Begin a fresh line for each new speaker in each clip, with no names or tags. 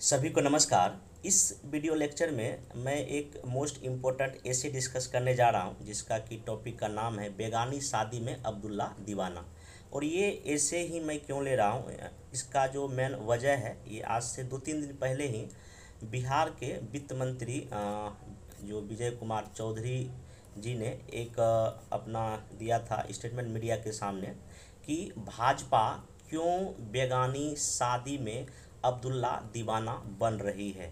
सभी को नमस्कार। इस वीडियो लेक्चर में मैं एक मोस्ट इम्पोर्टेंट ऐसे डिस्कस करने जा रहा हूं जिसका कि टॉपिक का नाम है बेगानी शादी में अब्दुल्ला दीवाना। और ये ऐसे ही मैं क्यों ले रहा हूं, इसका जो मेन वजह है, ये आज से 2-3 दिन पहले ही बिहार के वित्त मंत्री जो विजय कुमार चौधरी जी ने एक अपना दिया था स्टेटमेंट मीडिया के सामने कि भाजपा क्यों बेगानी शादी में अब्दुल्ला दीवाना बन रही है।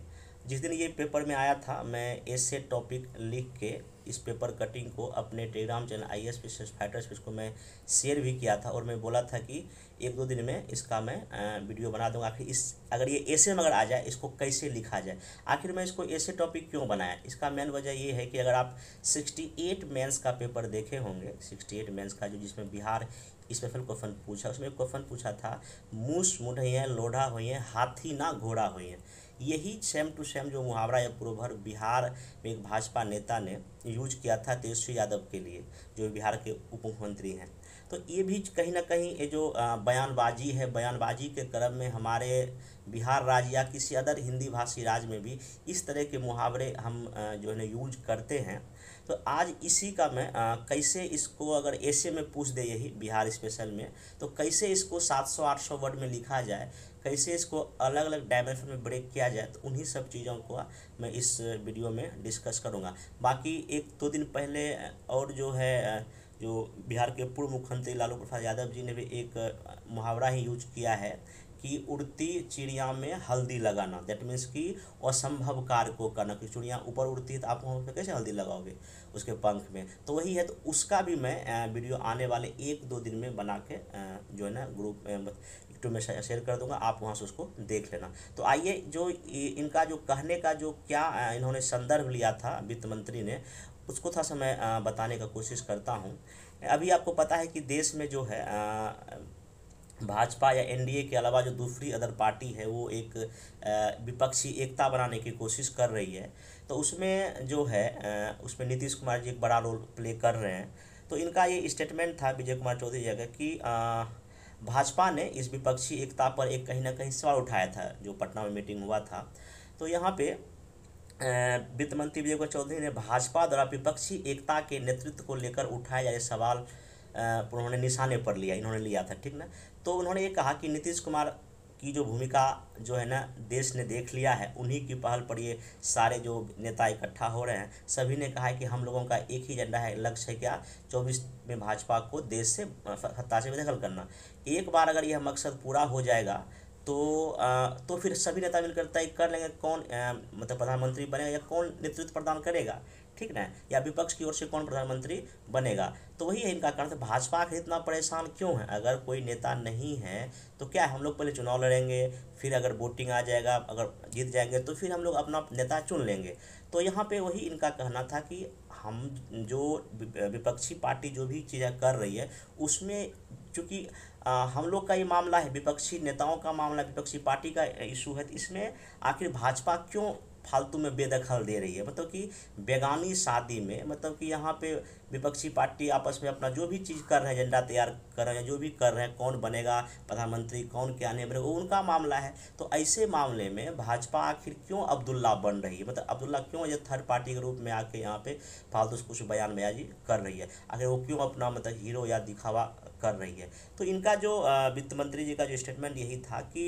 जिस दिन ये पेपर में आया था, मैं ऐसे टॉपिक लिख के इस पेपर कटिंग को अपने Telegram channel IAS special fighter space को मैं शेयर भी किया था और मैं बोला था कि 1-2 दिन में इसका मैं वीडियो बना दूंगा। आखिर इस अगर ये ऐसे में अगर आ जाए, इसको कैसे लिखा जाए, आखिर मैं इसको ऐसे टॉपिक क्यों बनाया। इसका मेन वजह ये है कि अगर आप 68 मेंस का पेपर देखे होंगे, 68 मेंस का जो जिसमें बिहार स्पेशल क्वेश्चन पूछा, उसमें एक क्वेश्चन पूछा था मूस मुढ़ैया लोढ़ा हुई हाथी ना घोड़ा हुई। यही सेम टू सेम जो मुहावरा या प्रोवर्ब बिहार में एक भाजपा नेता ने यूज किया था तेजस्वी यादव के लिए, जो बिहार के उप मुख्यमंत्री हैं। तो ये भी कहीं ना कहीं ये जो बयानबाजी है, बयानबाजी के क्रम में हमारे बिहार राज्य या किसी अदर हिंदी भाषी राज्य में भी इस तरह के मुहावरे हम जो है यूज करते हैं। तो आज इसी का मैं कैसे इसको अगर ऐसे में पूछ दे यही बिहार स्पेशल में, तो कैसे इसको 700-800 वर्ड में लिखा जाए, कैसे इसको अलग अलग डायमेंशन में ब्रेक किया जाए, तो उन्हीं सब चीज़ों को मैं इस वीडियो में डिस्कस करूँगा। बाकी 1-2 दिन पहले और जो है जो बिहार के पूर्व मुख्यमंत्री लालू प्रसाद यादव जी ने भी एक मुहावरा ही यूज किया है कि उड़ती चिड़िया में हल्दी लगाना। दैट मीन्स कि असंभव कार्य को करना, कि चिड़िया ऊपर उड़ती है तो आप वहाँ पर कैसे हल्दी लगाओगे उसके पंख में, तो वही है। तो उसका भी मैं वीडियो आने वाले 1-2 दिन में बना के जो है ना ग्रुप यूट्यूब में शेयर कर दूंगा, आप वहाँ से उसको देख लेना। तो आइए जो इनका जो कहने का जो क्या इन्होंने संदर्भ लिया था वित्त मंत्री ने, उसको थोड़ा सा मैं बताने का कोशिश करता हूँ। अभी आपको पता है कि देश में जो है भाजपा या NDA के अलावा जो दूसरी अदर पार्टी है वो एक विपक्षी एकता बनाने की कोशिश कर रही है। तो उसमें जो है उसमें नीतीश कुमार जी एक बड़ा रोल प्ले कर रहे हैं। तो इनका ये स्टेटमेंट था विजय कुमार चौधरी जी का कि भाजपा ने इस विपक्षी एकता पर एक कहीं ना कहीं सवाल उठाया था, जो पटना में मीटिंग हुआ था। तो यहाँ पे वित्त मंत्री विजय कुमार चौधरी ने भाजपा द्वारा विपक्षी एकता के नेतृत्व को लेकर उठाए जा रहे सवाल उन्होंने निशाने पर लिया, इन्होंने लिया था, ठीक ना। तो उन्होंने ये कहा कि नीतीश कुमार की जो भूमिका जो है ना देश ने देख लिया है, उन्हीं की पहल पर ये सारे जो नेता इकट्ठा हो रहे हैं। सभी ने कहा है कि हम लोगों का एक ही एजेंडा है, लक्ष्य है क्या, 24 में भाजपा को देश से सत्ता से बेदखल करना। एक बार अगर यह मकसद पूरा हो जाएगा तो फिर सभी नेता मिलकर तय कर लेंगे कौन मतलब प्रधानमंत्री बनेगा या कौन नेतृत्व प्रदान करेगा, ठीक ना, या विपक्ष की ओर से कौन प्रधानमंत्री बनेगा। तो वही है इनका कारण। भाजपा आखिर इतना परेशान क्यों है? अगर कोई नेता नहीं है तो क्या है, हम लोग पहले चुनाव लड़ेंगे, फिर अगर वोटिंग आ जाएगा, अगर जीत जाएंगे तो फिर हम लोग अपना नेता चुन लेंगे। तो यहाँ पे वही इनका कहना था कि हम जो विपक्षी पार्टी जो भी चीज़ें कर रही है उसमें चूँकि हम लोग का ये मामला है, विपक्षी नेताओं का मामला, विपक्षी पार्टी का इशू है, तो इसमें आखिर भाजपा क्यों फालतू में बेदखल दे रही है। मतलब कि बेगानी शादी में, मतलब कि यहाँ पे विपक्षी पार्टी आपस में अपना जो भी चीज़ कर रहे हैं, एजेंडा तैयार कर रहे हैं, जो भी कर रहे हैं, कौन बनेगा प्रधानमंत्री, कौन क्या नहीं बनेगा, वो उनका मामला है। तो ऐसे मामले में भाजपा आखिर क्यों अब्दुल्ला बन रही है, मतलब अब्दुल्ला क्यों ये थर्ड पार्टी के रूप में आके यहाँ पे फालतू कुछ बयानबाजी कर रही है, आखिर वो क्यों अपना मतलब हीरो या दिखावा कर रही है। तो इनका जो वित्त मंत्री जी का जो स्टेटमेंट यही था कि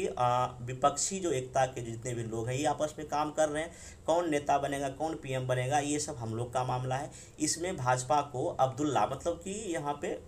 विपक्षी जो एकता के जितने भी लोग हैं ये आपस में काम कर रहे हैं, कौन नेता बनेगा, कौन PM बनेगा, ये सब हम लोग का मामला है। इसमें भाजपा को अब्दुल्ला मतलब कि यहाँ पे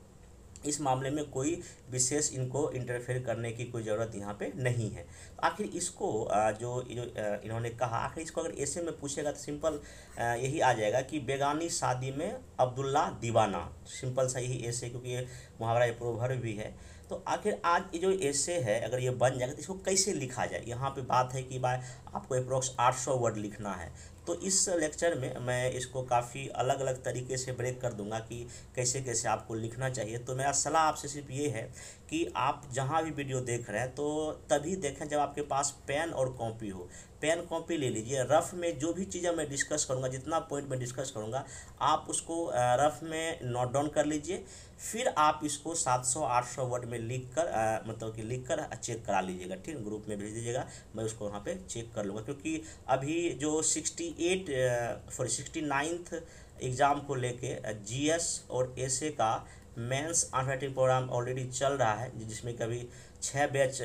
इस मामले में कोई विशेष इनको इंटरफेयर करने की कोई ज़रूरत यहाँ पे नहीं है। तो आखिर इसको जो इन्होंने कहा, आखिर इसको अगर ऐसे में पूछेगा तो सिंपल यही आ जाएगा कि बेगानी शादी में अब्दुल्ला दीवाना, सिंपल सा यही ऐसे, क्योंकि ये मुहावरा, ये प्रोवर्ब भी है। तो आखिर आज ये जो ऐसे है अगर ये बन जाएगा तो इसको कैसे लिखा जाए। यहाँ पे बात है कि भाई आपको अप्रोक्स 800 वर्ड लिखना है। तो इस लेक्चर में मैं इसको काफ़ी अलग अलग तरीके से ब्रेक कर दूंगा कि कैसे कैसे आपको लिखना चाहिए। तो मेरा सलाह आपसे सिर्फ ये है कि आप जहाँ भी वीडियो देख रहे हैं तो तभी देखें जब आपके पास पेन और कॉपी हो। पेन कॉपी ले लीजिए, रफ में जो भी चीज़ें मैं डिस्कस करूँगा, जितना पॉइंट मैं डिस्कस करूँगा आप उसको रफ में नोट डाउन कर लीजिए, फिर आप इसको 700-800 वर्ड में लिख कर मतलब कि लिख कर चेक करा लीजिएगा, ठीक है। ग्रुप में भेज दीजिएगा, मैं उसको वहाँ पे चेक कर लूँगा, क्योंकि अभी जो 69th एग्ज़ाम को लेके जीएस और एसए का मेंस अनराइटिंग प्रोग्राम ऑलरेडी चल रहा है, जिसमें कभी 6 बैच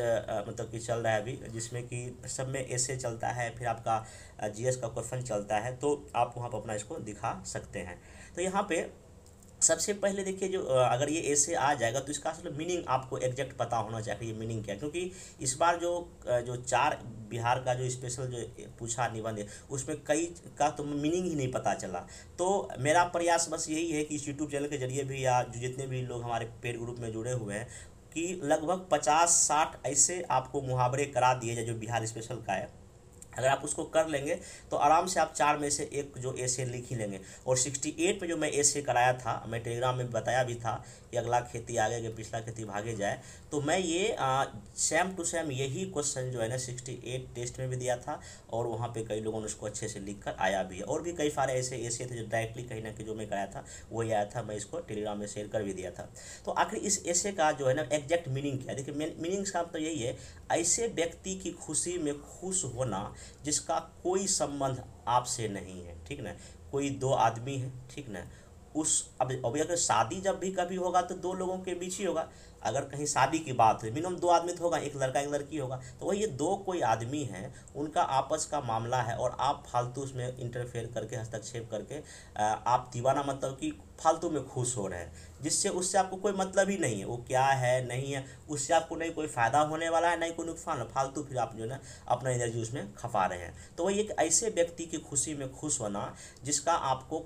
मतलब कि चल रहा है अभी, जिसमें कि सब में एसए चलता है, फिर आपका जीएस का क्वेश्चन चलता है, तो आप वहाँ पर अपना इसको दिखा सकते हैं। तो यहाँ पे सबसे पहले देखिए, जो अगर ये ऐसे आ जाएगा तो इसका असल मीनिंग आपको एग्जैक्ट पता होना चाहिए, ये मीनिंग क्या है, क्योंकि इस बार जो 4 बिहार का जो स्पेशल जो पूछा निबंध है उसमें कई का तो मीनिंग ही नहीं पता चला। तो मेरा प्रयास बस यही है कि इस यूट्यूब चैनल के जरिए भी या जो जितने भी लोग हमारे पेड ग्रुप में जुड़े हुए हैं कि लगभग 50-60 ऐसे आपको मुहावरे करा दिए जाए जो बिहार स्पेशल का है। अगर आप उसको कर लेंगे तो आराम से आप 4 में से एक जो ऐसे लिख ही लेंगे। और 68 पे जो मैं ऐसे कराया था, मैं टेलीग्राम में बताया भी था कि अगला खेती आगे के पिछला खेती भागे जाए, तो मैं ये सेम टू सेम यही क्वेश्चन जो है ना 68 टेस्ट में भी दिया था, और वहाँ पे कई लोगों ने उसको अच्छे से लिख कर आया भी है। और भी कई सारे ऐसे थे जो डायरेक्टली कहीं ना कहीं जो मैं कराया था वही आया था, मैं इसको टेलीग्राम में शेयर कर भी दिया था। तो आखिर इस ऐसे का जो है ना एग्जैक्ट मीनिंग क्या है, देखिए मीनिंग का मतलब यही है, ऐसे व्यक्ति की खुशी में खुश होना जिसका कोई संबंध आपसे नहीं है, ठीक ना। कोई 2 आदमी है, ठीक ना, उस अब अगर शादी जब भी कभी होगा तो 2 लोगों के बीच ही होगा। अगर कहीं शादी की बात है मिनिमम 2 आदमी तो होगा, एक लड़का एक लड़की होगा, तो वही ये 2 कोई आदमी हैं, उनका आपस का मामला है, और आप फालतू उसमें इंटरफेयर करके हस्तक्षेप करके आप दीवाना मतलब कि फालतू में खुश हो रहे हैं, जिससे उससे आपको कोई मतलब ही नहीं है, वो क्या है नहीं है, उससे आपको नहीं कोई फ़ायदा होने वाला है नहीं कोई नुकसान है, फालतू फिर आप जो है ना अपना एनर्जी उसमें खपा रहे हैं। तो वही एक ऐसे व्यक्ति की खुशी में खुश होना जिसका आपको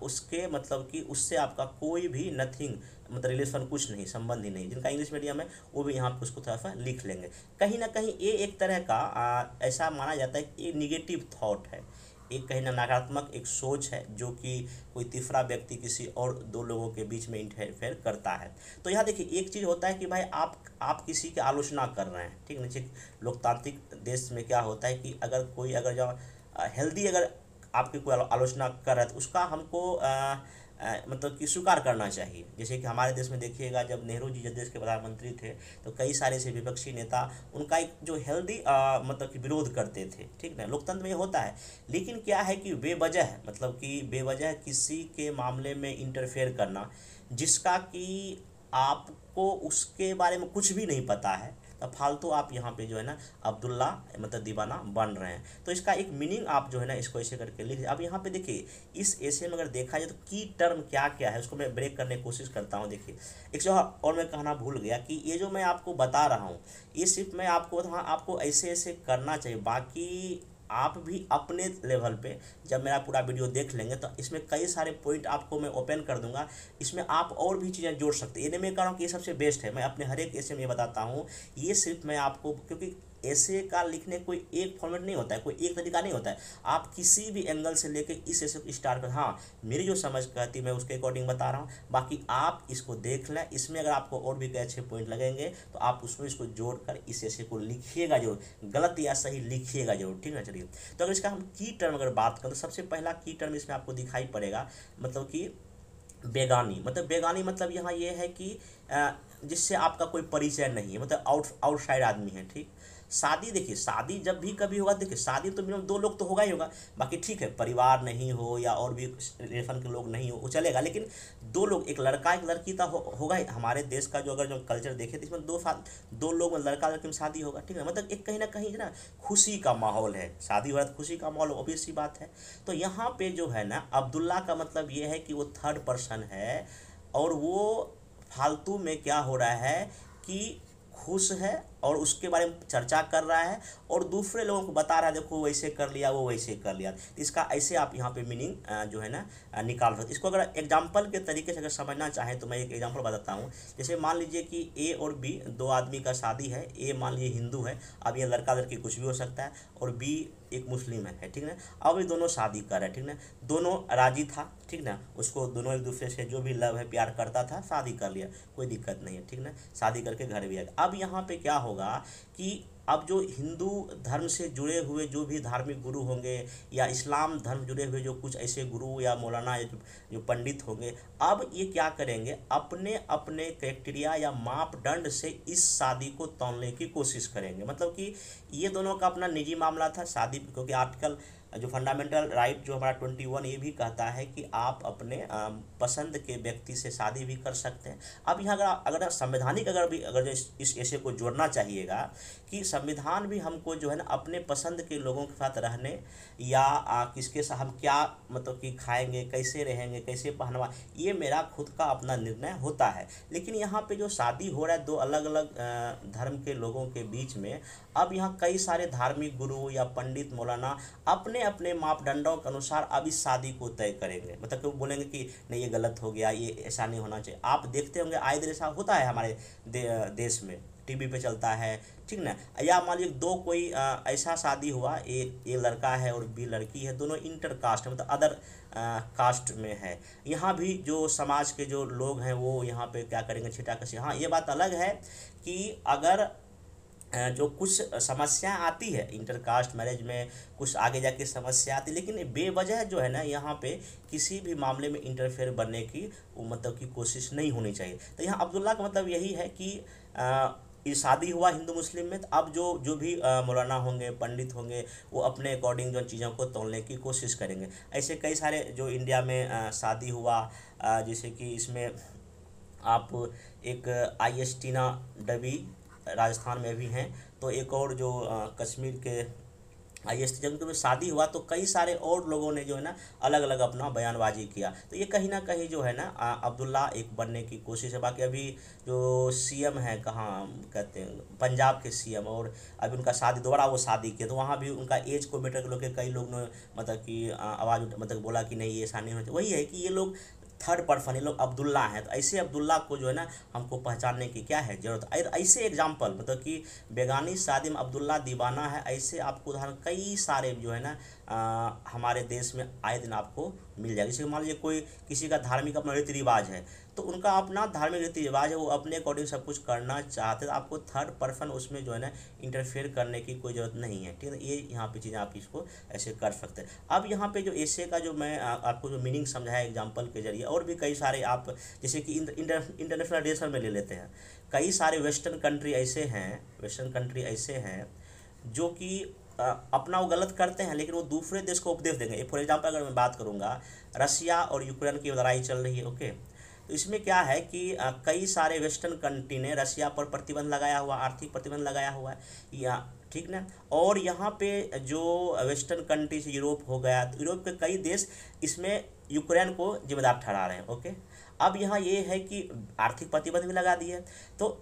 उसके मतलब कि उससे आपका कोई भी नथिंग मतलब रिलेशन कुछ नहीं, संबंध ही नहीं। जिनका इंग्लिश मीडियम है वो भी यहाँ पे उसको थोड़ा सा लिख लेंगे। कहीं ना कहीं ये एक तरह का ऐसा माना जाता है कि ये निगेटिव थॉट है, एक कहीं ना नकारात्मक एक सोच है जो कि कोई तीसरा व्यक्ति किसी और 2 लोगों के बीच में इंटरफेयर करता है। तो यहाँ देखिए एक चीज़ होता है कि भाई आप किसी की आलोचना कर रहे हैं, ठीक है। लोकतांत्रिक देश में क्या होता है कि अगर जो हेल्दी अगर आपकी कोई आलोचना कर रहा है तो उसका हमको मतलब कि स्वीकार करना चाहिए। जैसे कि हमारे देश में देखिएगा, जब नेहरू जी जब देश के प्रधानमंत्री थे तो कई सारे ऐसे विपक्षी नेता उनका एक जो हेल्दी मतलब कि विरोध करते थे, ठीक ना। लोकतंत्र में ये होता है, लेकिन क्या है कि बेवजह मतलब कि बेवजह किसी के मामले में इंटरफेयर करना जिसका कि आपको उसके बारे में कुछ भी नहीं पता है, तब फालतू आप यहाँ पे जो है ना अब्दुल्ला मतलब दीवाना बन रहे हैं। तो इसका एक मीनिंग आप जो है ना इसको ऐसे करके लिख। अब यहाँ पे देखिए इस ऐसे में अगर देखा जाए तो की टर्म क्या क्या है उसको मैं ब्रेक करने की कोशिश करता हूँ। देखिए एक जो और मैं कहना भूल गया कि ये जो मैं आपको बता रहा हूँ ये सिर्फ मैं आपको हाँ आपको ऐसे ऐसे करना चाहिए, बाकी आप भी अपने लेवल पे जब मेरा पूरा वीडियो देख लेंगे तो इसमें कई सारे पॉइंट आपको मैं ओपन कर दूंगा, इसमें आप और भी चीज़ें जोड़ सकते हैं। ये मैं कह रहा हूँ कि ये सबसे बेस्ट है, मैं अपने हर एक ऐसे में बताता हूँ। ये सिर्फ मैं आपको, क्योंकि ऐसे का लिखने कोई एक फॉर्मेट नहीं होता है, कोई एक तरीका नहीं होता है, आप किसी भी एंगल से लेके इस ऐसे को स्टार्ट कर, हाँ मेरी जो समझ कहती मैं उसके अकॉर्डिंग बता रहा हूँ, बाकी आप इसको देख लें। इसमें अगर आपको और भी कई अच्छे पॉइंट लगेंगे तो आप उसमें इसको जोड़कर इस ऐसे को लिखिएगा जरूर, गलत या सही लिखिएगा जरूर, ठीक है। चलिए तो अगर इसका हम की टर्म अगर बात करें तो सबसे पहला की टर्म इसमें आपको दिखाई पड़ेगा मतलब कि बेगानी। मतलब बेगानी मतलब यहाँ ये है कि जिससे आपका कोई परिचय नहीं है, मतलब आउटसाइड आदमी है, ठीक। शादी देखिए शादी जब भी कभी होगा, देखिए शादी तो मिनिमम 2 लोग तो होगा ही होगा, बाकी ठीक है परिवार नहीं हो या और भी रिलेशन के लोग नहीं हो वो चलेगा, लेकिन 2 लोग एक लड़का एक लड़की तो होगा ही। हमारे देश का जो अगर जो कल्चर देखे तो इसमें 2 लोग लड़का लड़की में शादी होगा, ठीक है। मतलब एक कहीं ना कहीं ना खुशी का माहौल है, शादी हो रहा है खुशी का माहौल, ऑब्वियस सी बात है। तो यहाँ पे जो है ना अब्दुल्ला का मतलब ये है कि वो थर्ड पर्सन है, और वो फालतू में क्या हो रहा है कि खुश है और उसके बारे में चर्चा कर रहा है और दूसरे लोगों को बता रहा है देखो वैसे कर लिया, वो वैसे कर लिया। तो इसका ऐसे आप यहाँ पे मीनिंग जो है ना निकाल सकते। इसको अगर एग्जाम्पल के तरीके से अगर समझना चाहें तो मैं एक एग्जाम्पल बताता हूँ। जैसे मान लीजिए कि ए और बी, दो आदमी का शादी है। ए मान लीजिए हिंदू है, अब ये लड़का लड़की कुछ भी हो सकता है, और बी एक मुस्लिम है, ठीक ना। अब ये दोनों शादी कर रहे हैं, ठीक ना। दोनों राजी था, ठीक ना, उसको दोनों एक दूसरे से जो भी लव है प्यार करता था, शादी कर लिया, कोई दिक्कत नहीं है, ठीक ना। शादी करके घर भी आ गया। अब यहाँ पे क्या होगा कि अब जो हिंदू धर्म से जुड़े हुए जो भी धार्मिक गुरु होंगे या इस्लाम धर्म जुड़े हुए जो कुछ ऐसे गुरु या मौलाना या जो पंडित होंगे, अब ये क्या करेंगे, अपने अपने क्राइटेरिया या मापदंड से इस शादी को तौलने की कोशिश करेंगे। मतलब कि ये दोनों का अपना निजी मामला था शादी, क्योंकि आजकल जो फंडामेंटल राइट जो हमारा 21 ये भी कहता है कि आप अपने पसंद के व्यक्ति से शादी भी कर सकते हैं। अब यहाँ अगर संवैधानिक अगर जो इस ऐसे को जोड़ना चाहिएगा कि संविधान भी हमको जो है ना अपने पसंद के लोगों के साथ रहने या किसके साथ हम क्या मतलब कि खाएंगे, कैसे रहेंगे, कैसे पहनवा, ये मेरा खुद का अपना निर्णय होता है। लेकिन यहाँ पे जो शादी हो रहा है दो अलग अलग धर्म के लोगों के बीच में, अब यहाँ कई सारे धार्मिक गुरु या पंडित मौलाना अपने अपने मापदंडों के अनुसार अब इस शादी को तय करेंगे। मतलब कि वो बोलेंगे कि नहीं ये गलत हो गया, ये ऐसा नहीं होना चाहिए। आप देखते होंगे आए दिन ऐसा होता है हमारे देश में, टीवी पे चलता है, ठीक ना। या मान लीजिए दो कोई ऐसा शादी हुआ, एक लड़का है और बी लड़की है, दोनों इंटर कास्ट है, मतलब अदर कास्ट में है। यहाँ भी जो समाज के जो लोग हैं वो यहाँ पे क्या करेंगे, छिटाकशी। हाँ, ये बात अलग है कि अगर जो कुछ समस्या आती है इंटरकास्ट मैरिज में, कुछ आगे जाके समस्या आती है, लेकिन बेवजह जो है ना यहाँ पे किसी भी मामले में इंटरफेयर बनने की मतलब की कोशिश नहीं होनी चाहिए। तो यहाँ अब्दुल्ला का मतलब यही है कि ये शादी हुआ हिंदू मुस्लिम में, तो अब जो भी मौलाना होंगे, पंडित होंगे, वो अपने अकॉर्डिंग जो चीज़ों को तोलने की कोशिश करेंगे। ऐसे कई सारे जो इंडिया में शादी हुआ, जैसे कि इसमें आप एक IS टीना डबी राजस्थान में भी हैं, तो एक और जो कश्मीर के IS जब उनके शादी हुआ तो कई सारे और लोगों ने जो है ना अलग अलग अपना बयानबाजी किया। तो ये कहीं ना कहीं जो है ना अब्दुल्ला एक बनने की कोशिश है। बाकी अभी जो CM है, कहाँ कहते हैं, पंजाब के CM, और अभी उनका शादी दोबारा वो शादी किया, तो वहाँ भी उनका एज को बेटर लोग के कई लोग ने मतलब कि आवाज़ मतलब बोला कि नहीं ये ऐसा नहीं होना चाहिए। वही है कि ये लोग थर्ड पर्सन, ये लोग अब्दुल्ला हैं, तो ऐसे अब्दुल्ला को जो है ना हमको पहचानने की क्या है ज़रूरत। ऐसे एग्जाम्पल मतलब कि बेगानी शादी में अब्दुल्ला दीवाना है, ऐसे आपको उदाहरण कई सारे जो है ना हमारे देश में आए दिन आपको मिल जाएगा। जैसे मान लीजिए कोई किसी का धार्मिक अपना रीति रिवाज है, तो उनका अपना धार्मिक रीति रिवाज है, वो अपने अकॉर्डिंग सब कुछ करना चाहते हैं, तो आपको थर्ड पर्सन उसमें जो है ना इंटरफेयर करने की कोई ज़रूरत नहीं है, ठीक है। ये यहाँ पे चीज़ें आप इसको ऐसे कर सकते हैं। अब यहाँ पे जो ऐसे का जो मैं आपको जो मीनिंग समझाया एग्जाम्पल के जरिए, और भी कई सारे आप जैसे कि इंटरनेशनल रिलेशन में ले लेते हैं, कई सारे वेस्टर्न कंट्री ऐसे हैं जो कि अपना वो गलत करते हैं, लेकिन वो दूसरे देश को उपदेश देंगे। फॉर एग्जांपल अगर मैं बात करूंगा, रसिया और यूक्रेन की लड़ाई चल रही है, ओके। तो इसमें क्या है कि कई सारे वेस्टर्न कंट्री ने रसिया पर प्रतिबंध लगाया हुआ, आर्थिक प्रतिबंध लगाया हुआ है, या ठीक ना। और यहाँ पे जो वेस्टर्न कंट्री से यूरोप हो गया, तो यूरोप के कई देश इसमें यूक्रेन को जिम्मेदार ठहरा रहे हैं, ओके। अब यहाँ ये है कि आर्थिक प्रतिबंध भी लगा दिए, तो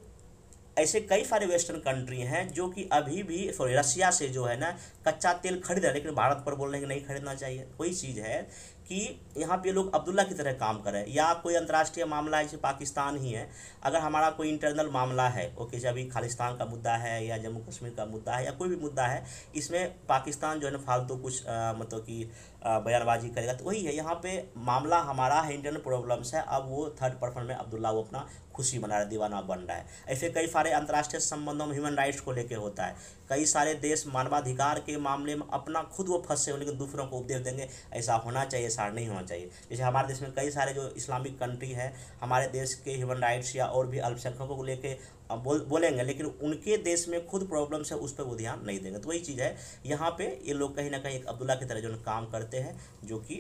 ऐसे कई सारे वेस्टर्न कंट्री हैं जो कि अभी भी रसिया से जो है ना कच्चा तेल खरीद रहे हैं, लेकिन भारत पर बोल रहे हैं कि नहीं खरीदना चाहिए। वही चीज़ है कि यहाँ पे लोग अब्दुल्ला की तरह काम करें, या कोई अंतर्राष्ट्रीय मामला है जैसे पाकिस्तान ही है, अगर हमारा कोई इंटरनल मामला है, ओके, जब अभी खालिस्तान का मुद्दा है या जम्मू कश्मीर का मुद्दा है या कोई भी मुद्दा है, इसमें पाकिस्तान जो है ना फालतू कुछ मतलब कि बयानबाजी करेगा, तो वही है यहाँ पे मामला हमारा है, इंटरनल प्रॉब्लम्स है, अब वो थर्ड पर्सन में अब्दुल्ला वो अपना खुशी मना रहा है, दीवाना बन रहा है। ऐसे कई सारे अंतर्राष्ट्रीय संबंधों में ह्यूमन राइट्स को लेकर होता है, कई सारे देश मानवाधिकार के मामले में अपना खुद वो फंसे हो, लेकिन दूसरों को उपदेश देंगे ऐसा होना चाहिए, ऐसा नहीं होना चाहिए। जैसे हमारे देश में कई सारे जो इस्लामिक कंट्री है, हमारे देश के ह्यूमन राइट्स या और भी अल्पसंख्यकों को लेके बोलेंगे, लेकिन उनके देश में खुद प्रॉब्लम्स है, उस पर वो ध्यान नहीं देंगे। तो वही चीज़ है, यहाँ पे ये लोग कहीं ना कहीं एक अब्दुल्ला की तरह जो काम करते हैं, जो कि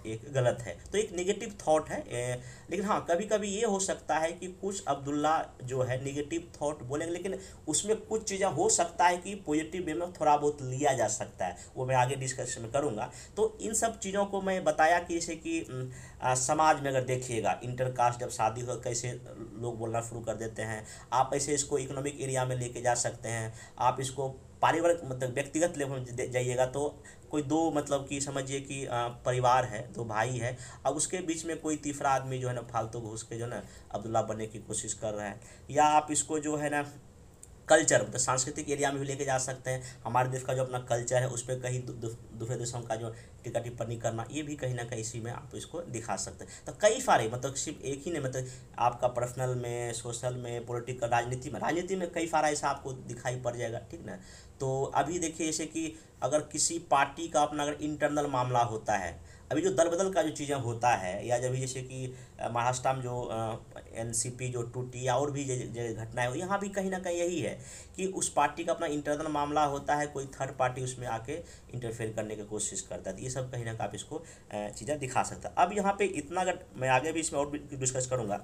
एक गलत है। तो एक नेगेटिव थॉट है, लेकिन हाँ कभी कभी ये हो सकता है कि कुछ अब्दुल्ला जो है नेगेटिव थॉट बोलेंगे, लेकिन उसमें कुछ चीज़ें हो सकता है कि पॉजिटिव वे में थोड़ा बहुत लिया जा सकता है, वो मैं आगे डिस्कशन में करूँगा। तो इन सब चीज़ों को मैं बताया कि जैसे कि समाज में अगर देखिएगा इंटरकास्ट जब शादी हो कैसे लोग बोलना शुरू कर देते हैं। आप ऐसे इसको इकोनॉमिक एरिया में लेके जा सकते हैं, आप इसको पारिवारिक मतलब व्यक्तिगत लेवल में जाइएगा तो कोई दो मतलब कि समझिए कि परिवार है, दो भाई है, अब उसके बीच में कोई तीसरा आदमी जो है ना फालतू घुस के जो है ना अब्दुल्ला बनने की कोशिश कर रहा है। या आप इसको जो है ना कल्चर मतलब सांस्कृतिक एरिया में भी लेके जा सकते हैं, हमारे देश का जो अपना कल्चर है उस पर कहीं दूसरे देशों का जो टीका टिप्पणी करना, ये भी कहीं ना कहीं इसी में आप इसको दिखा सकते हैं। तो कई सारे मतलब सिर्फ एक ही नहीं, मतलब आपका पर्सनल में, सोशल में, पॉलिटिकल, राजनीति में कई सारा ऐसा आपको दिखाई पड़ जाएगा, ठीक ना। तो अभी देखिए जैसे कि अगर किसी पार्टी का अपना अगर इंटरनल मामला होता है, अभी जो दल बदल का जो चीज़ें होता है, या जब जैसे कि महाराष्ट्र में जो एनसीपी जो टूटी या और भी जो घटनाएं हुई, यहाँ भी कहीं ना कहीं यही है कि उस पार्टी का अपना इंटरनल मामला होता है, कोई थर्ड पार्टी उसमें आके इंटरफेयर करने की कोशिश करता है। तो ये सब कहीं ना कहीं आप इसको चीज़ें दिखा सकता है। अब यहाँ पे इतना, अगर मैं आगे भी इसमें और भी डिस्कस करूँगा,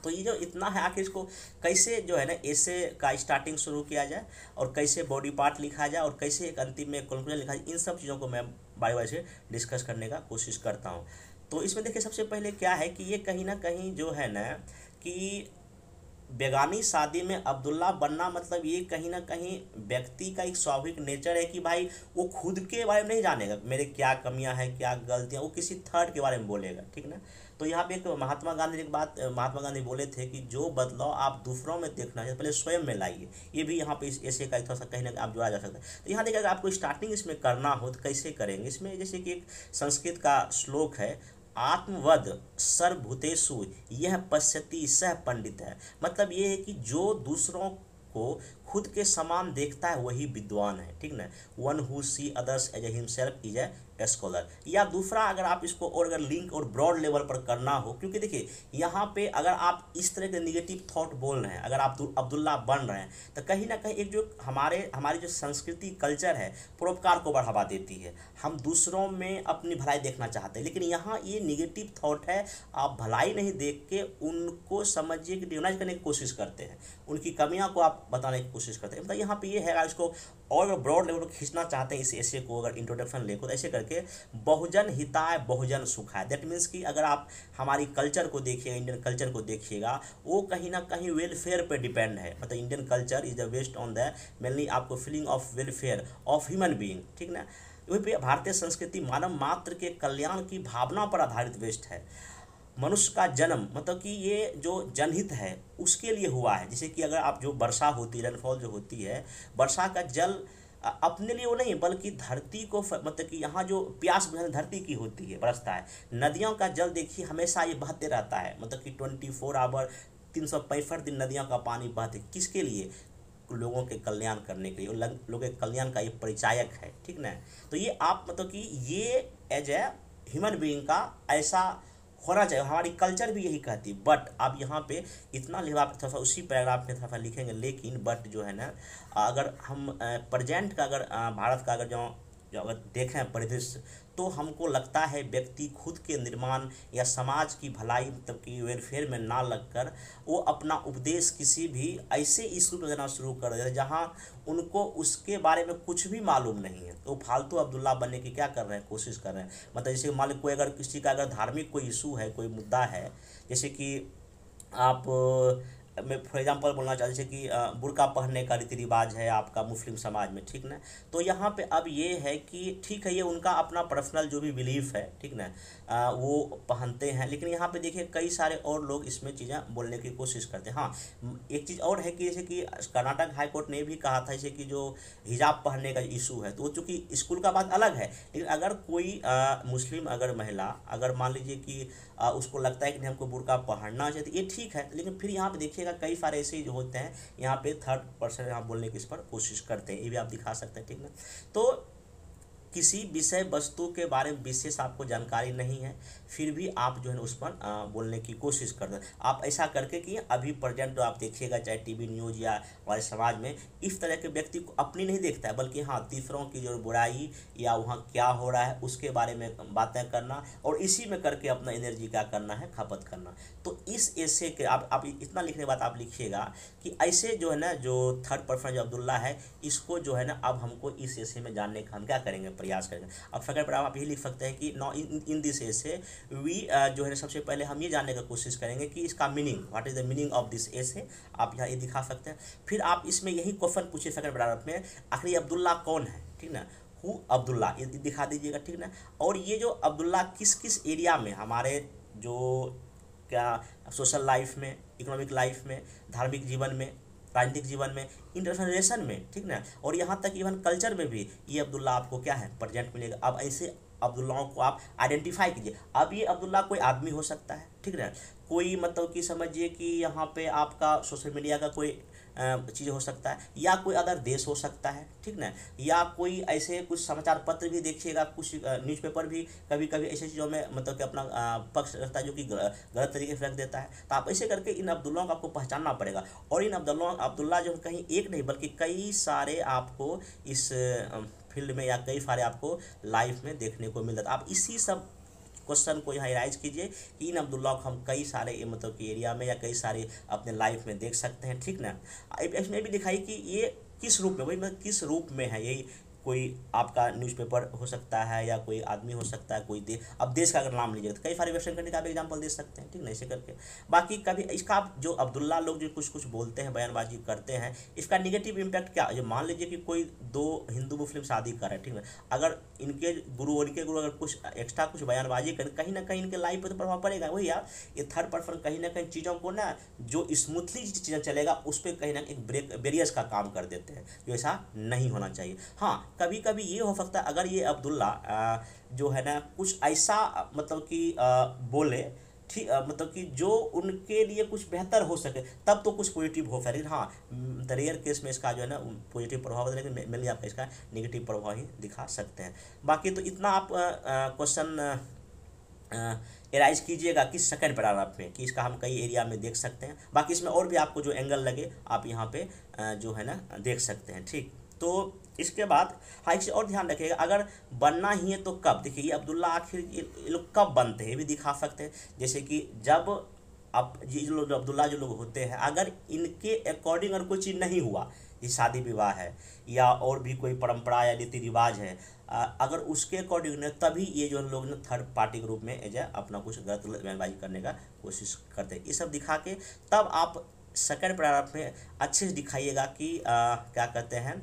तो ये जो इतना है आखिर इसको कैसे जो है ना ऐसे का स्टार्टिंग शुरू किया जाए, और कैसे बॉडी पार्ट लिखा जाए, और कैसे एक अंतिम में कंक्लूजन लिखा जाए, इन सब चीज़ों को मैं बारी बारी से डिस्कस करने का कोशिश करता हूँ। तो इसमें देखिए सबसे पहले क्या है कि ये कहीं ना कहीं जो है ना कि बेगानी शादी में अब्दुल्ला बनना, मतलब ये कहीं ना कहीं व्यक्ति का एक स्वाभाविक नेचर है कि भाई वो खुद के बारे में नहीं जानेगा मेरे क्या कमियां हैं, क्या गलतियां, वो किसी थर्ड के बारे में बोलेगा, ठीक ना। तो यहाँ पे एक महात्मा गांधी एक बात महात्मा गांधी बोले थे कि जो बदलाव आप दूसरों में देखना है पहले स्वयं में लाइए। ये भी यहाँ पे इस ऐसे का थोड़ा सा कहीं ना कहीं आप जोड़ा जा सकता है। तो यहाँ देखिए अगर आपको स्टार्टिंग इसमें करना हो तो कैसे करेंगे, इसमें जैसे कि एक संस्कृत का श्लोक है, आत्मवद सर्वभूतेषु यह पश्यति सह पंडित है। मतलब ये है कि जो दूसरों को खुद के समान देखता है वही विद्वान है, ठीक ना। One who see others as a himself is a scholar. या दूसरा अगर आप इसको और अगर लिंक और ब्रॉड लेवल पर करना हो, क्योंकि देखिए यहाँ पे अगर आप इस तरह के निगेटिव थॉट बोल रहे हैं, अगर आप अब्दुल्ला बन रहे हैं, तो कहीं ना कहीं एक जो हमारी जो संस्कृति कल्चर है परोपकार को बढ़ावा देती है, हम दूसरों में अपनी भलाई देखना चाहते हैं। लेकिन यहाँ ये निगेटिव थॉट है, आप भलाई नहीं देख के उनको समझिए कि डिमोनाइज करने की कोशिश करते हैं, उनकी कमियां को आप बताने की कोशिश करते हैं। मतलब यहाँ पे ये है, अगर इसको और ब्रॉड लेवल पर खींचना चाहते हैं इस ऐसे को, अगर इंट्रोडक्शन लेको तो ऐसे करके बहुजन हिताय बहुजन सुखाय। दैट मीन्स कि अगर आप हमारी कल्चर को देखिएगा, इंडियन कल्चर को देखिएगा, वो कहीं ना कहीं वेलफेयर पे डिपेंड है। मतलब Indian culture is the based on the mainly आपको feeling of welfare of human being, ठीक ना। वहीं पे भारतीय संस्कृति मानव मात्र के कल्याण की भावना पर आधारित बेस्ड है। मनुष्य का जन्म मतलब कि ये जो जनहित है उसके लिए हुआ है। जैसे कि अगर आप जो वर्षा होती है, रेनफॉल जो होती है, वर्षा का जल अपने लिए वो नहीं बल्कि धरती को मतलब कि यहाँ जो प्यास बुझाने धरती की होती है, बरसता है। नदियों का जल देखिए हमेशा ये बहते रहता है, मतलब कि 24 आवर 365 दिन नदियों का पानी बहते, किसके लिए? लोगों के कल्याण करने के लिए, लोगों के कल्याण का ये परिचायक है, ठीक ना। तो ये आप मतलब कि ये एज ए ह्यूमन बीइंग का ऐसा होना चाहिए, हमारी कल्चर भी यही कहती है। बट आप यहाँ पे इतना लिखा, आप थोड़ा सा उसी पैराग्राफ में थोड़ा सा लिखेंगे, लेकिन बट जो है ना अगर हम प्रेजेंट का अगर भारत का अगर जो अगर देखें परिदृश्य, तो हमको लगता है व्यक्ति खुद के निर्माण या समाज की भलाई मतलब कि वेलफेयर में ना लगकर वो अपना उपदेश किसी भी ऐसे इशू पर देना शुरू कर देते जहाँ उनको उसके बारे में कुछ भी मालूम नहीं है। तो फालतू अब्दुल्ला बनने की क्या कर रहे हैं, कोशिश कर रहे हैं। मतलब जैसे मान लो कोई अगर किसी का अगर धार्मिक कोई इशू है, कोई मुद्दा है, जैसे कि आप मैं फॉर एग्जांपल बोलना चाहता जैसे कि बुर्का पहनने का रीति रिवाज है आपका मुस्लिम समाज में, ठीक ना। तो यहाँ पे अब ये है कि ठीक है ये उनका अपना पर्सनल जो भी बिलीफ है, ठीक ना, वो पहनते हैं। लेकिन यहाँ पे देखिए कई सारे और लोग इसमें चीज़ें बोलने की कोशिश करते हैं। हाँ, एक चीज़ और है कि जैसे कि कर्नाटक हाई कोर्ट ने भी कहा था जैसे कि जो हिजाब पहनने का इशू है, तो वो चूँकि स्कूल का बात अलग है, लेकिन अगर कोई मुस्लिम अगर महिला अगर मान लीजिए कि उसको लगता है कि नहीं हमको बुर्का पहनना चाहिए, तो ये ठीक है। लेकिन फिर यहाँ पे देखिएगा कई सारे ऐसे जो होते हैं यहाँ पे थर्ड पर्सन यहाँ बोलने की इस पर कोशिश करते हैं, ये भी आप दिखा सकते हैं, ठीक ना। तो किसी विषय वस्तु के बारे में विशेष आपको जानकारी नहीं है, फिर भी आप जो है उस पर बोलने की कोशिश करते हैं। आप ऐसा करके कि अभी प्रेजेंट जो आप देखिएगा चाहे टीवी न्यूज़ या हमारे समाज में इस तरह के व्यक्ति को अपनी नहीं देखता है, बल्कि हाँ तीसरों की जो बुराई या वहाँ क्या हो रहा है उसके बारे में बातें करना, और इसी में करके अपना एनर्जी क्या करना है, खपत करना। तो इस ऐसे के आप इतना लिखने के बाद आप लिखिएगा कि ऐसे जो है ना जो थर्ड पर्सन जो अब्दुल्ला है, इसको जो है ना अब हमको इस ऐसे में जानने का हम क्या करेंगे प्रयास करेंगे। अब सेकंड पैराग्राफ आप यही लिख सकते हैं कि no in this essay we जो है सबसे पहले हम ये जानने की कोशिश करेंगे कि इसका meaning, what is the meaning of this एसे, आप यहाँ ये दिखा सकते हैं। फिर आप इसमें यही क्वेश्चन पूछिए सेकंड पैराग्राफ में, आखिर अब्दुल्ला कौन है, ठीक ना, हु अब्दुल्ला, ये दिखा दीजिएगा, ठीक ना। और ये जो अब्दुल्ला किस किस एरिया में हमारे जो क्या सोशल लाइफ में, इकोनॉमिक लाइफ में, धार्मिक जीवन में, राजनीतिक जीवन में, इंटरनेशनल रिलेशन में, ठीक ना, और यहाँ तक इवन कल्चर में भी ये अब्दुल्ला आपको क्या है प्रेजेंट मिलेगा। अब ऐसे अब्दुल्लाओं को आप आइडेंटिफाई कीजिए। अब ये अब्दुल्ला कोई आदमी हो सकता है, ठीक ना, कोई मतलब कि समझिए कि यहाँ पे आपका सोशल मीडिया का कोई चीज़ हो सकता है, या कोई अदर देश हो सकता है, ठीक ना, या कोई ऐसे कुछ समाचार पत्र भी देखिएगा, कुछ न्यूज़पेपर भी कभी कभी ऐसे चीज़ों में मतलब कि अपना पक्ष रखता है जो कि गलत तरीके से रख देता है। तो आप ऐसे करके इन अब्दुल्लाओं को आपको पहचानना पड़ेगा। और इन अब्दुल्ला जो कहीं एक नहीं बल्कि कई सारे आपको इस फील्ड में या कई सारे आपको लाइफ में देखने को मिल जाता है। आप इसी सब क्वेश्चन को यहाँ राइज कीजिए कि इन अब्दुल्ला को हम कई सारे मतलब कि एरिया में या कई सारे अपने लाइफ में देख सकते हैं, ठीक ना। इसमें भी दिखाई कि ये किस रूप में, वही मतलब किस रूप में है, यही कोई आपका न्यूज़पेपर हो सकता है या कोई आदमी हो सकता है, कोई देश, अब देश का अगर नाम लीजिएगा तो कई सारे वेस्टर्न कंट्री का आप एग्जाम्पल दे सकते हैं, ठीक ना, ऐसे करके। बाकी कभी इसका आप जो अब्दुल्ला लोग जो कुछ कुछ बोलते हैं, बयानबाजी करते हैं, इसका निगेटिव इम्पैक्ट क्या, जो मान लीजिए कि कोई दो हिंदू मुस्लिम शादी कर रहे हैं, ठीक है, अगर इनके गुरु अगर कुछ एक्स्ट्रा कुछ बयानबाजी करें, कहीं ना कहीं इनके लाइफ पर तो प्रभाव पड़ेगा। वही यार, ये थर्ड पर्सन कहीं ना कहीं चीज़ों को ना जो स्मूथली चीज़ें चलेगा उस पर कहीं ना कहीं बैरियर्स का काम कर देते हैं, जो ऐसा नहीं होना चाहिए। हाँ, कभी कभी ये हो सकता है अगर ये अब्दुल्ला जो है ना कुछ ऐसा मतलब कि बोले, ठीक, मतलब कि जो उनके लिए कुछ बेहतर हो सके, तब तो कुछ पॉजिटिव हो सकता है। हाँ, द रेयर केस में इसका जो है ना पॉजिटिव प्रभाव है, लेकिन मेनली आपका इसका नेगेटिव प्रभाव ही दिखा सकते हैं। बाकी तो इतना आप क्वेश्चन एराइज कीजिएगा कि सेकंड पैराग्राफ में, कि इसका हम कई एरिया में देख सकते हैं। बाकी इसमें और भी आपको जो एंगल लगे आप यहाँ पे जो है ना देख सकते हैं, ठीक। तो इसके बाद हाँ, एक और ध्यान रखिएगा, अगर बनना ही है तो कब, देखिए ये अब्दुल्ला आखिर ये लोग कब बनते हैं ये भी दिखा सकते हैं। जैसे कि जब अब ये जो लोग अब्दुल्ला जो लोग होते हैं, अगर इनके अकॉर्डिंग अगर कोई चीज़ नहीं हुआ, ये शादी विवाह है या और भी कोई परंपरा या रीति रिवाज है, अगर उसके अकॉर्डिंग ने, तभी ये जो लोग ना थर्ड पार्टी के रूप में एज अपना कुछ गलत बयानबाजी करने का कोशिश करते हैं। ये सब दिखा के तब आप सेकंड पैराग्राफ में अच्छे से दिखाइएगा कि क्या कहते हैं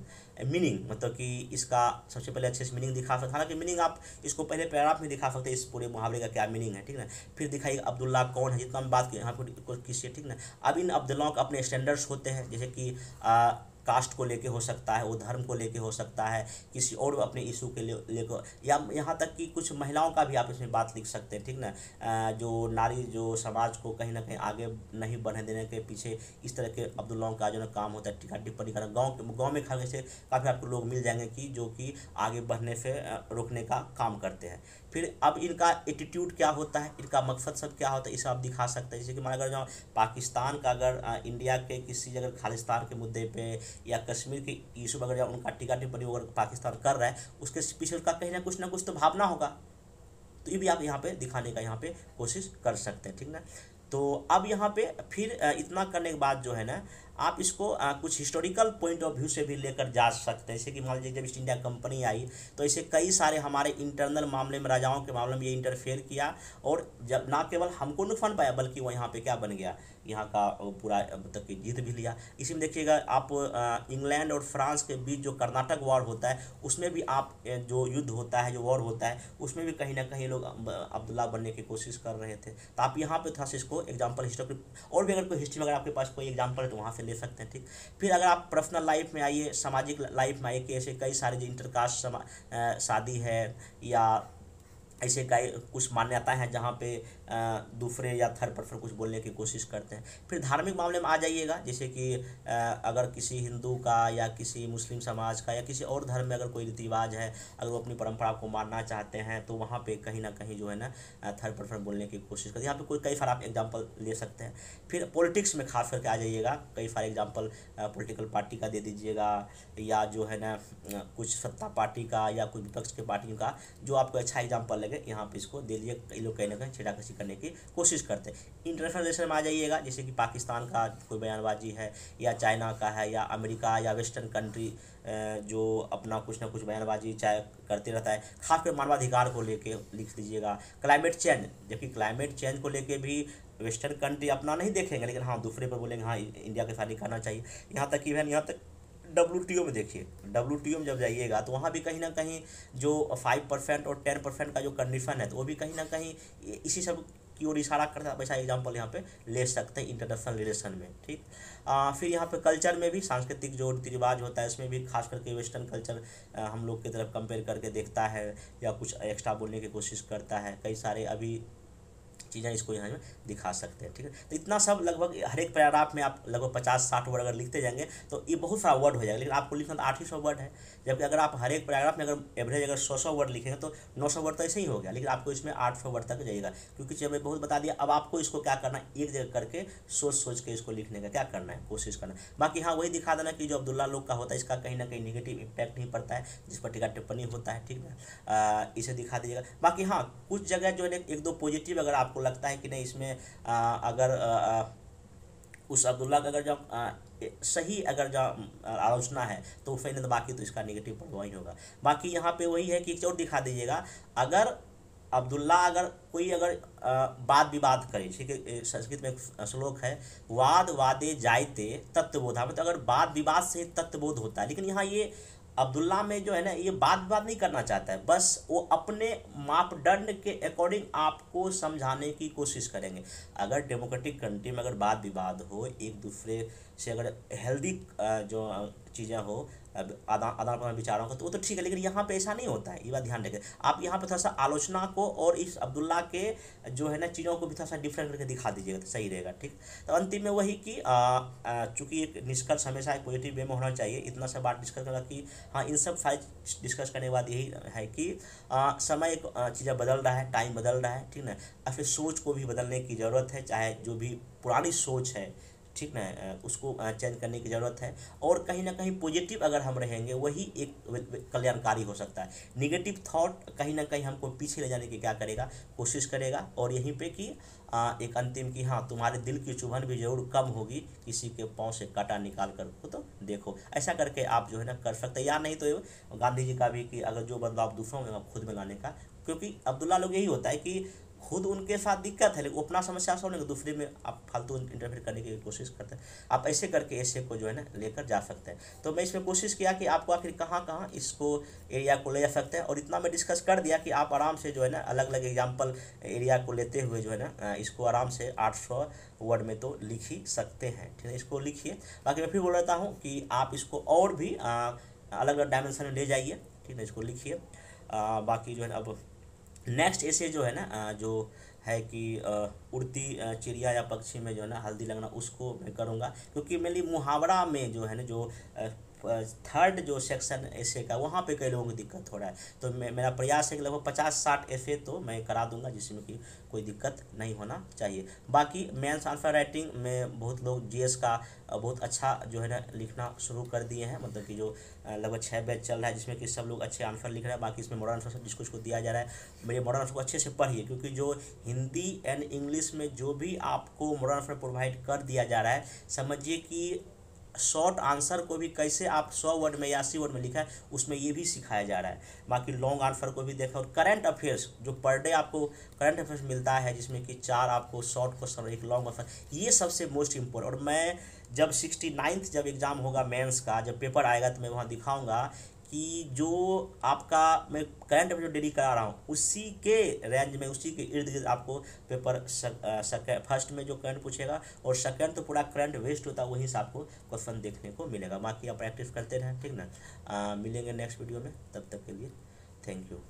मीनिंग, मतलब कि इसका सबसे पहले अच्छे से मीनिंग दिखा सकते। हालांकि मीनिंग आप इसको पहले पैराग्राफ में दिखा सकते हैं, इस पूरे मुहावरे का क्या मीनिंग है, ठीक ना। फिर दिखाइए अब्दुल्ला कौन है, जितना हम बात की यहाँ पर किसी, ठीक ना। अब इन अब्दुल्लाओं के अपने स्टैंडर्ड्स होते हैं, जैसे कि कास्ट को लेके हो सकता है, वो धर्म को लेके हो सकता है, किसी और अपने इशू के लेकर, या यहाँ तक कि कुछ महिलाओं का भी आप इसमें बात लिख सकते हैं, ठीक ना। जो नारी जो समाज को कहीं ना कहीं आगे नहीं बढ़ने देने के पीछे इस तरह के अब्दुल्लाओं का जो ना काम होता है, टीका टिप्पणी करना। गाँव में खाने से काफ़ी आपको लोग मिल जाएंगे कि जो कि आगे बढ़ने से रोकने का काम करते हैं। फिर अब इनका एटीट्यूड क्या होता है, इनका मकसद सब क्या होता है, इसे आप दिखा सकते हैं। जैसे कि मान अगर जो पाकिस्तान का अगर इंडिया के किसी अगर खालिस्तान के मुद्दे पे या कश्मीर के इशू पर अगर उनका टीका टिप्पणी अगर पाकिस्तान कर रहा है, उसके पीछे उसका कहीं ना कुछ तो भावना होगा, तो ये भी आप यहाँ पे दिखाने का यहाँ पे कोशिश कर सकते हैं, ठीक ना। तो अब यहाँ पे फिर इतना करने के बाद जो है ना आप इसको कुछ हिस्टोरिकल पॉइंट ऑफ व्यू से भी लेकर जा सकते हैं। जैसे कि मान लीजिए जब ईस्ट इंडिया कंपनी आई तो ऐसे कई सारे हमारे इंटरनल मामले में, राजाओं के मामले में ये इंटरफेयर किया, और जब ना केवल हमको नुकसान पाया बल्कि वो यहाँ पे क्या बन गया, यहाँ का पूरा मतलब कि जीत भी लिया। इसी में देखिएगा आप इंग्लैंड और फ्रांस के बीच जो कर्नाटक वॉर होता है उसमें भी आप जो युद्ध होता है, जो वॉर होता है, उसमें भी कहीं ना कहीं लोग अब्दुल्ला बनने की कोशिश कर रहे थे। तो आप यहाँ पे थोड़ा सा इसको एग्जाम्पल हिस्ट्री, और भी अगर कोई हिस्ट्री में अगर आपके पास कोई एग्जाम्पल है तो वहाँ से ले सकते हैं, ठीक। फिर अगर आप पर्सनल लाइफ में आइए, सामाजिक लाइफ में आइए कि ऐसे कई सारे जो इंटरकास्ट शादी है या ऐसे कई कुछ मान्यताएं हैं जहाँ पे दूसरे या थर्ड पर्सन कुछ बोलने की कोशिश करते हैं। फिर धार्मिक मामले में आ जाइएगा, जैसे कि अगर किसी हिंदू का या किसी मुस्लिम समाज का या किसी और धर्म में अगर कोई रीति रिवाज है, अगर वो अपनी परंपरा को मानना चाहते हैं तो वहाँ पे कहीं ना कहीं जो है ना थर्ड पर्सन बोलने की कोशिश करते हैं। यहाँ पे कोई कई सारे आप एग्जाम्पल ले सकते हैं। फिर पॉलिटिक्स में खास करके आ जाइएगा, कई सारे एग्जाम्पल पॉलिटिकल पार्टी का दे दीजिएगा, या जो है ना कुछ सत्ता पार्टी का या कुछ विपक्ष के पार्टियों का, जो आपको अच्छा एग्जाम्पल लगे यहाँ पे इसको दे लीजिए। कई लोग कहीं ना कहीं छेड़ाखसी बेइज्जती करने की कोशिश करते हैं। इंटरनेशनल रिलेशन में आ जाइएगा, जैसे कि पाकिस्तान का कोई बयानबाजी है, या चाइना का है, या अमेरिका या वेस्टर्न कंट्री जो अपना कुछ ना कुछ बयानबाजी चाहे करते रहता है, खासकर मानवाधिकार को लेके लिख दीजिएगा। क्लाइमेट चेंज, जबकि क्लाइमेट चेंज को लेके भी वेस्टर्न कंट्री अपना नहीं देखेंगे, लेकिन हाँ दूसरे पर बोलेंगे हाँ इंडिया के साथ ही करना चाहिए। यहाँ तक इवन यहाँ तक WTO में देखिए, WTO में जब जाइएगा तो वहाँ भी कहीं ना कहीं जो 5% और 10% का जो कंडीशन है, तो वो भी कहीं ना कहीं इसी सब की ओर इशारा करता है। वैसा एग्जाम्पल यहाँ पे ले सकते हैं इंटरनेशनल रिलेशन में, ठीक। फिर यहाँ पे कल्चर में भी, सांस्कृतिक जो रीति रिवाज होता है उसमें भी खास करके वेस्टर्न कल्चर हम लोग की तरफ कंपेयर करके देखता है, या कुछ एक्स्ट्रा बोलने की कोशिश करता है। कई सारे अभी चीज़ें इसको यहाँ में दिखा सकते हैं, ठीक है। तो इतना सब लगभग हर एक पैराग्राफ में आप लगभग 50-60 वर्ड अगर लिखते जाएंगे तो ये बहुत सारा वर्ड हो जाएगा, लेकिन आपको लिखना तो 800 वर्ड है। जबकि अगर आप हर एक पैराग्राफ में अगर एवरेज अगर 100 वर्ड लिखेंगे तो 900 वर्ड तो ऐसे ही हो गया, लेकिन आपको इसमें 800 वर्ड तक जाएगा, क्योंकि जब मैं बहुत बता दिया। अब आपको इसको क्या करना है, एक जगह करके सोच के इसको लिखने का क्या करना है, कोशिश करना है। बाकी हाँ वही दिखा देना कि जो अब्दुल्ला लोग का होता है इसका कहीं ना कहीं निगेटिव इम्पैक्ट नहीं पड़ता है, जिस पर टीका टिप्पणी होता है, ठीक है, इसे दिखा दीजिएगा। बाकी हाँ कुछ जगह जो है एक दो पॉजिटिव अगर आपको लगता है कि नहीं इसमें अगर उस अब्दुल्ला का अगर जब सही अगर जब आलोचना है तो फिर नहीं, तो बाकी तो इसका नेगेटिव प्रभाव ही होगा। बाकी यहाँ पे वही है कि एक और दिखा दीजिएगा, अगर अब्दुल्ला अगर कोई अगर वाद विवाद करे, ठीक है, संस्कृत में एक श्लोक है, वाद वादे जायते तत्वबोधा, मतलब अगर वाद विवाद से तत्वबोध होता है। लेकिन यहाँ ये अब्दुल्ला में जो है ना ये बात नहीं करना चाहता है, बस वो अपने मापदंड के अकॉर्डिंग आपको समझाने की कोशिश करेंगे। अगर डेमोक्रेटिक कंट्री में अगर वाद विवाद हो, एक दूसरे से अगर हेल्दी जो चीज़ें हो, आदान प्रदान विचारों का, तो वो तो ठीक है, लेकिन यहाँ पे ऐसा नहीं होता है, ये बात ध्यान रखें। आप यहाँ पे थोड़ा सा आलोचना को और इस अब्दुल्ला के जो है ना चीज़ों को भी थोड़ा सा डिफरेंट करके दिखा दीजिएगा तो सही रहेगा, ठीक। तो अंतिम में वही कि चूँकि एक निष्कर्ष हमेशा एक पॉजिटिव वे में होना चाहिए, इतना सा बात डिस्कस करना कि हाँ इन सब फाइल डिस्कस करने के बाद यही है कि समय एक चीज़ें बदल रहा है, टाइम बदल रहा है, ठीक ना। और फिर सोच को भी बदलने की ज़रूरत है, चाहे जो भी पुरानी सोच है, ठीक ना, उसको चेंज करने की ज़रूरत है। और कहीं ना कहीं पॉजिटिव अगर हम रहेंगे वही एक कल्याणकारी हो सकता है। निगेटिव थॉट कहीं ना कहीं हमको पीछे ले जाने की क्या करेगा, कोशिश करेगा। और यहीं पे कि एक अंतिम कि हाँ तुम्हारे दिल की चुभन भी जरूर कम होगी, किसी के पाँव से कांटा निकाल कर को तो देखो। ऐसा करके आप जो है ना कर सकते हैं, या नहीं तो गांधी जी का भी कि अगर जो बदलाव दूसरों में आप खुद में लाने का, क्योंकि अब्दुल्ला लोग यही होता है कि खुद उनके साथ दिक्कत है लेकिन अपना समस्या सॉल्व नहीं, दूसरे में आप फालतू इंटरफेयर करने की कोशिश करते हैं। आप ऐसे करके ऐसे को जो है ना लेकर जा सकते हैं। तो मैं इसमें कोशिश किया कि आपको आखिर कहाँ इसको एरिया को ले जा सकते हैं, और इतना मैं डिस्कस कर दिया कि आप आराम से जो है ना अलग अलग एग्जाम्पल एरिया को लेते हुए जो है ना इसको आराम से 800 वर्ड में तो लिख ही सकते हैं, ठीक है। इसको लिखिए। बाकी मैं फिर बोल रहा हूँ कि आप इसको और भी अलग अलग डायमेंशन में ले जाइए, ठीक है, इसको लिखिए। बाकी जो है ना अब नेक्स्ट ऐसे जो है ना जो है कि उड़ती चिड़िया या पक्षी में जो है ना हल्दी लगना, उसको मैं करूँगा, क्योंकि मेरी मुहावरा में जो है ना जो थर्ड जो सेक्शन ऐसे का वहाँ पे कई लोगों को दिक्कत हो रहा है। तो मेरा प्रयास है कि लगभग 50-60 ऐसे तो मैं करा दूंगा जिसमें कि कोई दिक्कत नहीं होना चाहिए। बाकी मेंस आंसर राइटिंग में बहुत लोग जीएस का बहुत अच्छा जो है ना लिखना शुरू कर दिए हैं, मतलब कि जो लगभग 6 बैच चल रहा है जिसमें कि सब लोग अच्छे आंसर लिख रहे हैं। बाकी इसमें मॉडर्न आंसर जिसको दिया जा रहा है, मेरे मॉडर्न आंसर को अच्छे से पढ़िए, क्योंकि जो हिंदी एंड इंग्लिश में जो भी आपको मॉडर्न आंसर प्रोवाइड कर दिया जा रहा है, समझिए कि शॉर्ट आंसर को भी कैसे आप 100 वर्ड में या 80 वर्ड में लिखा है उसमें ये भी सिखाया जा रहा है। बाकी लॉन्ग आंसर को भी देखा, और करंट अफेयर्स जो पर डे आपको करंट अफेयर्स मिलता है जिसमें कि 4 आपको शॉर्ट क्वेश्चन, एक लॉन्ग आंसर, ये सबसे मोस्ट इम्पोर्टेंट। और मैं जब 69th जब एग्ज़ाम होगा मेंस का, जब पेपर आएगा तो मैं वहाँ दिखाऊंगा कि जो आपका मैं करंट अफेयर जो डेली करा रहा हूँ उसी के रेंज में, उसी के इर्द गिर्द आपको पेपर फर्स्ट में जो करंट पूछेगा, और सेकंड तो पूरा करंट वेस्ट होता है, वहीं से आपको क्वेश्चन देखने को मिलेगा। बाकी आप प्रैक्टिस करते रहें, ठीक ना। मिलेंगे नेक्स्ट वीडियो में, तब तक के लिए थैंक यू।